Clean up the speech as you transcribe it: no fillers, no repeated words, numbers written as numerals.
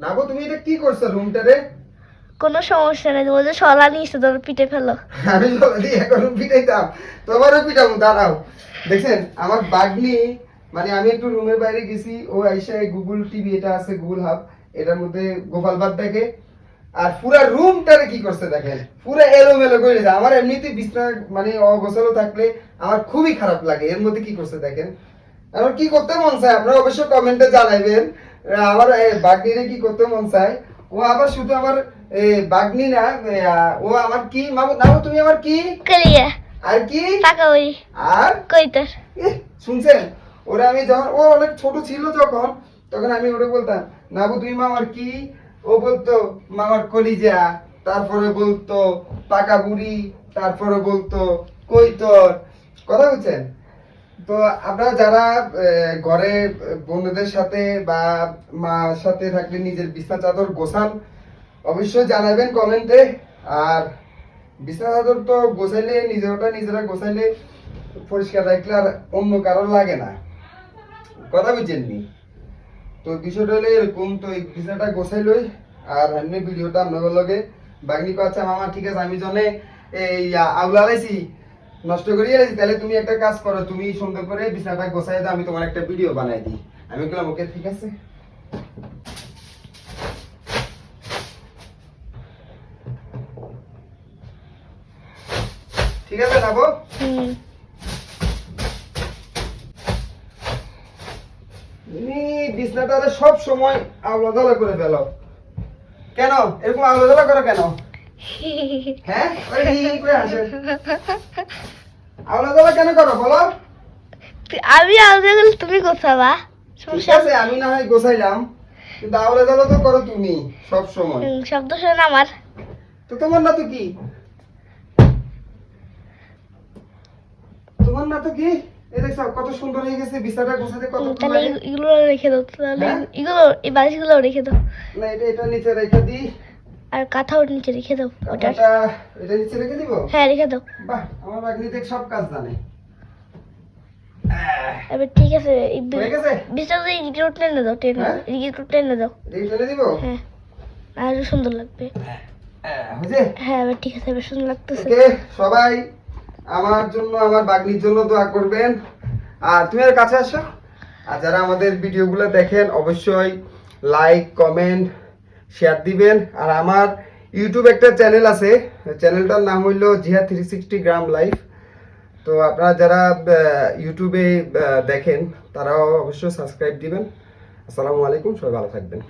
নাবো তুমি এটা কি করছো রুমটারে? কোনো সমস্যা নেই, ও যে সলা নিয়েছে তোর পিঠে ফেলো। আমি যদি এখন পিটাইতাম তোমারও পিটাবো, দাঁড়াও। দেখছেন আমার বাগনি, মানে আমি একটু রুমের বাইরে গেছি, ও আইসা গুগল টিভি এটা আছে, গুগল হাব, এটার মধ্যে গোপাল ভাত দেখে। আর পুরা রুমটারে কি করছে দেখেন, পুরো এলোমেলো করে দিয়েছে। আমার এমনিতে বিছনা মানে অগোছালো থাকলে আমার খুবই খারাপ লাগে, এর মধ্যে কি করছে দেখেন। আমার কি করতে মন চায় আপনারা অবশ্যই কমেন্টে জানাইবেন। আমার বাগনিরে কি করতে মন চায়। ও আবার শুধু আমার বাগনি না, ও আমার কি মামু, নামো তুমি আমার কি করিয়া আর কি টাকা ওই আর কইতার। শুনছেন, ওরা আমি যখন ও অনেক ছোট ছিল যখন, তখন আমি ওটা বলতাম নাবু তুমি মামার কি, ও বলতো মামার কলিজা, তারপরে বলতো পাকা বুড়ি, তারপরে বলতো কই তোর, কথা বলছেন। তো আপনারা যারা ঘরে বন্ধুদের সাথে বা মার সাথে থাকলে নিজের বিছনা চাদর গোছান, অবশ্যই জানাবেন কমেন্টে। আর বিছনা চাদর তো গোছাইলে নিজেরটা নিজেরা গোছাইলে পরিষ্কার রাখলে আর অন্য কারোর লাগে না, কথা বুঝছেননি। তো বিষয়টা হলো এরকম, তো এই বিছনাটা গোছাইলই। আর এমনি ভিডিওটা আপনাদের লগে বাগনি পাচ্ছে মামা, ঠিক আছে আমি জনে এই আউলা লাইছি নষ্ট করিয়ে লাইছি, তাহলে তুমি একটা কাজ করো, তুমি সুন্দর করে বিছানাটা গোছাই দাও, আমি তোমার একটা ভিডিও বানাই দিই। আমি বললাম ওকে ঠিক আছে। ঠিক আছে নাবো। তুমি বিছনাটা সব সময় আওলা দাওলা করে ফেলো কেন, এরকম আওলা দাওলা করো কেন? হ্যাঁ ওই কই আসে, আওলা দাওলা কেন করো বলো? আমি আলাদা গেলে তুমি গোছাবা, ঠিক আছে আমি না হয় গোছাইলাম, কিন্তু আওলা দাওলা তো করো তুমি সব সময়। শব্দ শোন আমার। তো তোমার না তো কি, তোমার না তো কি, এই দেখছো কত সুন্দর হয়ে গেছে বিছানাটা গোছাতে, কত তাহলে লাগে। এগুলো রেখে দাও, তাহলে হ্যাঁ? এগুলো এই বালিশগুলো রেখে দাও, না এটা নিচে রেখে দিই, আর কাঁথাও নিচে রেখে দাও ওটার। কাঁথাটা এটা নিচে রেখে দিব। হ্যাঁ রেখে দাও। বাহ, আমার বাগনি দেখ সব কাজ জানে। এবার ঠিক আছে, হয়ে গেছে? বিছানাতে এদিকে টেনে দাও, টেনে হ্যাঁ? এদিকে টেনে দাও। এটা ফেলে দিব। হ্যাঁ আরো সুন্দর লাগবে। বুঝে? হ্যাঁ এবার ঠিক আছে, এবার সুন্দর লাগতেছে। ওকে, সবাই আমার জন্য আমার বাগনির জন্য দোয়া করবেন। আর তুমি আর কাছে আসো। আর যারা আমাদের ভিডিওগুলো দেখেন অবশ্যই লাইক কমেন্ট শেয়ার দিবেন। আর আমার ইউটিউব একটা চ্যানেল আছে, চ্যানেলটার নাম হইলো জিহা 360 গ্রাম লাইফ। তো আপনারা যারা ইউটিউবে দেখেন তারাও অবশ্যই সাবস্ক্রাইব দিবেন। আসসালামু আলাইকুম, সবাই ভালো থাকবেন।